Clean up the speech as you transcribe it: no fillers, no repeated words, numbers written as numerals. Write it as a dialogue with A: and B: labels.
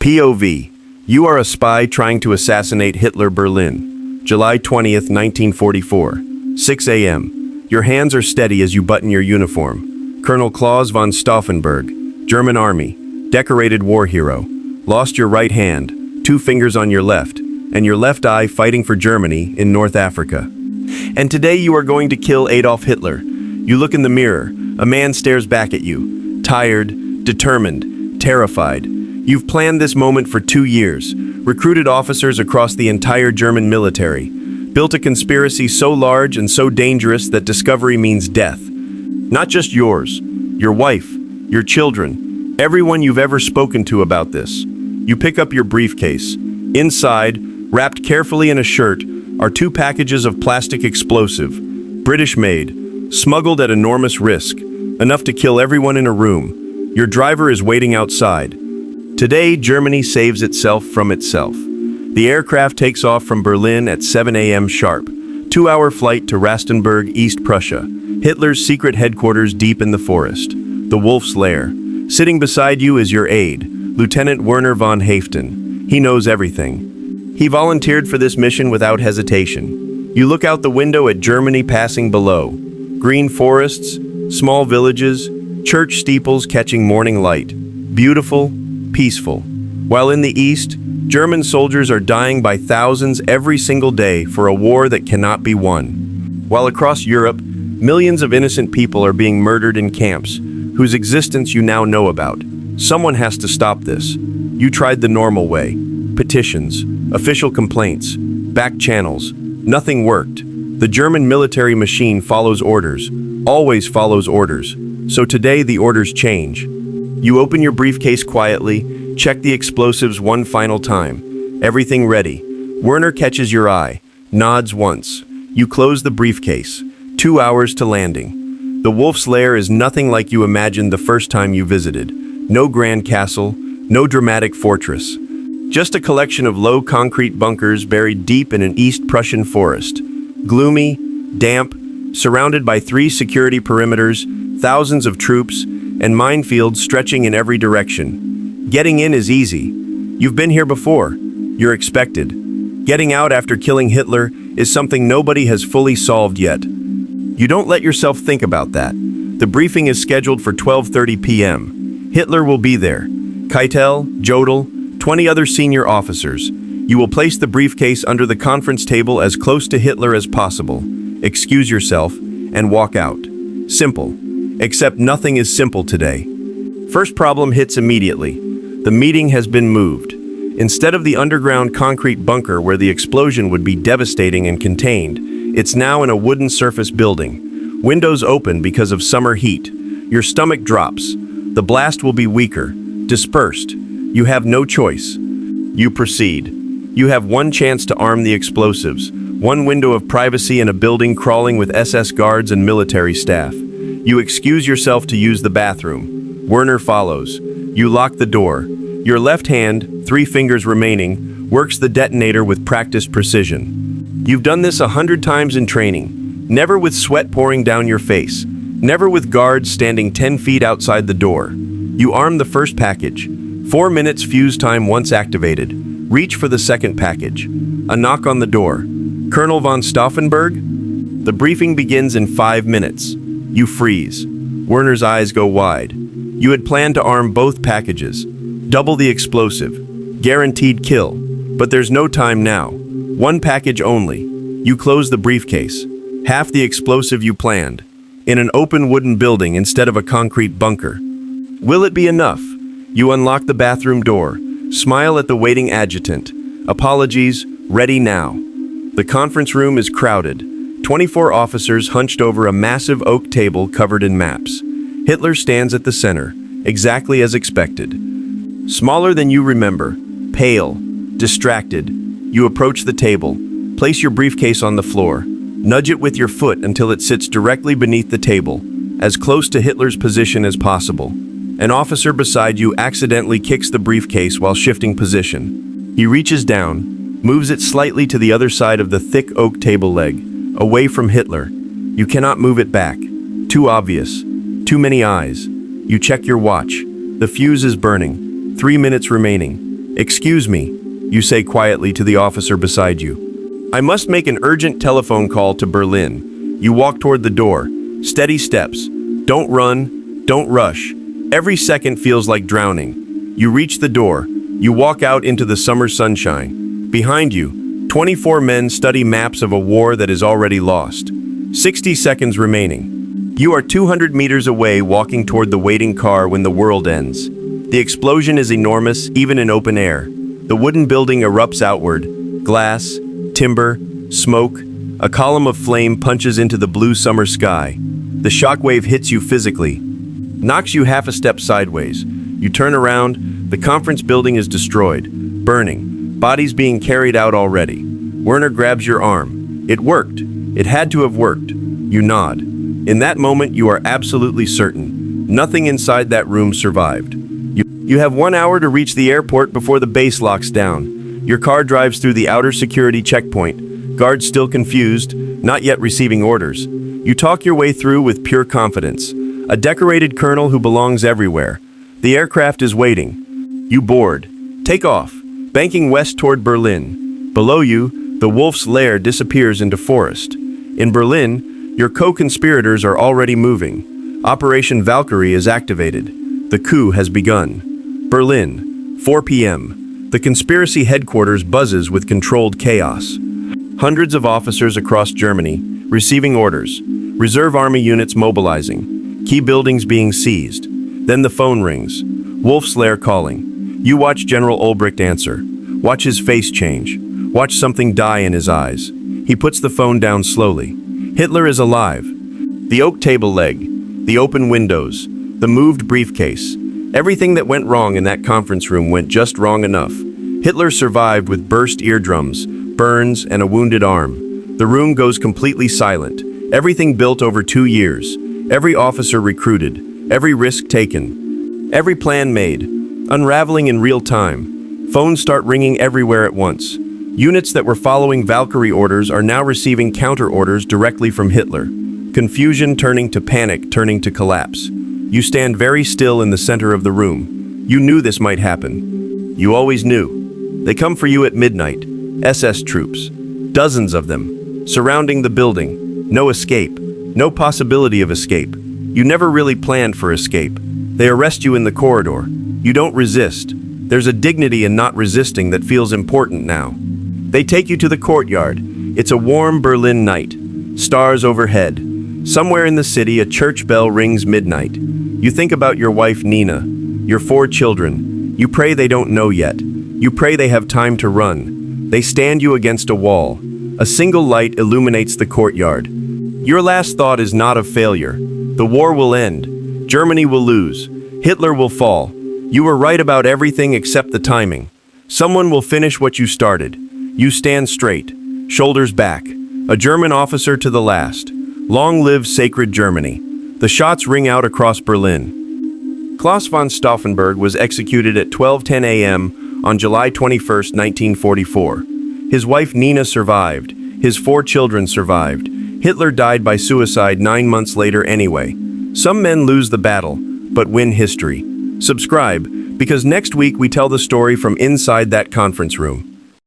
A: POV. You are a spy trying to assassinate Hitler. Berlin, July 20th, 1944. 6 a.m. Your hands are steady as you button your uniform. Colonel Claus von Stauffenberg, German Army, decorated war hero. Lost your right hand, 2 fingers on your left, and your left eye fighting for Germany in North Africa. And today you are going to kill Adolf Hitler. You look in the mirror. A man stares back at you. Tired, determined, terrified. You've planned this moment for 2 years, recruited officers across the entire German military, built a conspiracy so large and so dangerous that discovery means death. Not just yours, your wife, your children, everyone you've ever spoken to about this. You pick up your briefcase. Inside, wrapped carefully in a shirt, are 2 packages of plastic explosive, British-made, smuggled at enormous risk, enough to kill everyone in a room. Your driver is waiting outside. Today, Germany saves itself from itself. The aircraft takes off from Berlin at 7 a.m. sharp, 2-hour flight to Rastenburg, East Prussia, Hitler's secret headquarters deep in the forest, the Wolf's Lair. Sitting beside you is your aide, Lieutenant Werner von Haften. He knows everything. He volunteered for this mission without hesitation. You look out the window at Germany passing below. Green forests, small villages, church steeples catching morning light. Beautiful, peaceful. While in the east, German soldiers are dying by thousands every single day for a war that cannot be won. While across Europe, millions of innocent people are being murdered in camps, whose existence you now know about. Someone has to stop this. You tried the normal way. Petitions, official complaints, back channels. Nothing worked. The German military machine follows orders, always follows orders. So today the orders change. You open your briefcase quietly, check the explosives one final time. Everything ready. Werner catches your eye, nods once. You close the briefcase. 2 hours to landing. The Wolf's Lair is nothing like you imagined the first time you visited. No grand castle, no dramatic fortress. Just a collection of low concrete bunkers buried deep in an East Prussian forest. Gloomy, damp, surrounded by 3 security perimeters, thousands of troops, and minefields stretching in every direction. Getting in is easy. You've been here before. You're expected. Getting out after killing Hitler is something nobody has fully solved yet. You don't let yourself think about that. The briefing is scheduled for 12:30 p.m. Hitler will be there. Keitel, Jodl, 20 other senior officers. You will place the briefcase under the conference table as close to Hitler as possible. Excuse yourself and walk out. Simple. Except nothing is simple today. First problem hits immediately. The meeting has been moved. Instead of the underground concrete bunker where the explosion would be devastating and contained, it's now in a wooden surface building. Windows open because of summer heat. Your stomach drops. The blast will be weaker, dispersed. You have no choice. You proceed. You have one chance to arm the explosives, one window of privacy in a building crawling with SS guards and military staff. You excuse yourself to use the bathroom. Werner follows. You lock the door. Your left hand, 3 fingers remaining, works the detonator with practiced precision. You've done this 100 times in training, never with sweat pouring down your face, never with guards standing 10 feet outside the door. You arm the first package. 4 minutes fuse time once activated. Reach for the second package. A knock on the door. Colonel von Stauffenberg? The briefing begins in 5 minutes. You freeze. Werner's eyes go wide. You had planned to arm both packages. Double the explosive. Guaranteed kill. But there's no time now. 1 package only. You close the briefcase. Half the explosive you planned. In an open wooden building instead of a concrete bunker. Will it be enough? You unlock the bathroom door. Smile at the waiting adjutant. Apologies, ready now. The conference room is crowded. 24 officers hunched over a massive oak table covered in maps. Hitler stands at the center, exactly as expected. Smaller than you remember, pale, distracted, you approach the table, place your briefcase on the floor, nudge it with your foot until it sits directly beneath the table, as close to Hitler's position as possible. An officer beside you accidentally kicks the briefcase while shifting position. He reaches down, moves it slightly to the other side of the thick oak table leg, away from Hitler. You cannot move it back. Too obvious. Too many eyes. You check your watch. The fuse is burning. 3 minutes remaining. "Excuse me," you say quietly to the officer beside you. "I must make an urgent telephone call to Berlin." You walk toward the door. Steady steps. Don't run, don't rush. Every second feels like drowning. You reach the door. You walk out into the summer sunshine. Behind you, 24 men study maps of a war that is already lost. 60 seconds remaining. You are 200 meters away walking toward the waiting car when the world ends. The explosion is enormous, even in open air. The wooden building erupts outward. Glass, timber, smoke. A column of flame punches into the blue summer sky. The shockwave hits you physically, knocks you half a step sideways. You turn around. The conference building is destroyed, burning. Bodies being carried out already. Werner grabs your arm. It worked. It had to have worked. You nod. In that moment, you are absolutely certain. Nothing inside that room survived. You have 1 hour to reach the airport before the base locks down. Your car drives through the outer security checkpoint. Guards still confused, not yet receiving orders. You talk your way through with pure confidence. A decorated colonel who belongs everywhere. The aircraft is waiting. You board. Take off, banking west toward Berlin. Below you, the wolf's lair disappears into forest. In Berlin, your co-conspirators are already moving. Operation Valkyrie is activated. The coup has begun. Berlin, 4 p.m. The conspiracy headquarters buzzes with controlled chaos. Hundreds of officers across Germany receiving orders. Reserve army units mobilizing. Key buildings being seized. Then the phone rings. Wolf's lair calling. You watch General Ulbricht answer. Watch his face change. Watch something die in his eyes. He puts the phone down slowly. Hitler is alive. The oak table leg. The open windows. The moved briefcase. Everything that went wrong in that conference room went just wrong enough. Hitler survived with burst eardrums, burns, and a wounded arm. The room goes completely silent. Everything built over 2 years. Every officer recruited. Every risk taken. Every plan made. Unraveling in real time. Phones start ringing everywhere at once. Units that were following Valkyrie orders are now receiving counter orders directly from Hitler. Confusion turning to panic, turning to collapse. You stand very still in the center of the room. You knew this might happen. You always knew. They come for you at midnight. SS troops. Dozens of them. Surrounding the building. No escape. No possibility of escape. You never really planned for escape. They arrest you in the corridor. You don't resist. There's a dignity in not resisting that feels important now. They take you to the courtyard. It's a warm Berlin night. Stars overhead. Somewhere in the city, a church bell rings midnight. You think about your wife, Nina, your 4 children. You pray they don't know yet. You pray they have time to run. They stand you against a wall. A single light illuminates the courtyard. Your last thought is not of failure. The war will end. Germany will lose. Hitler will fall. You were right about everything except the timing. Someone will finish what you started. You stand straight, shoulders back. A German officer to the last. Long live sacred Germany. The shots ring out across Berlin. Klaus von Stauffenberg was executed at 12:10 a.m. on July 21, 1944. His wife Nina survived. His 4 children survived. Hitler died by suicide 9 months later anyway. Some men lose the battle, but win history. Subscribe, because next week we tell the story from inside that conference room.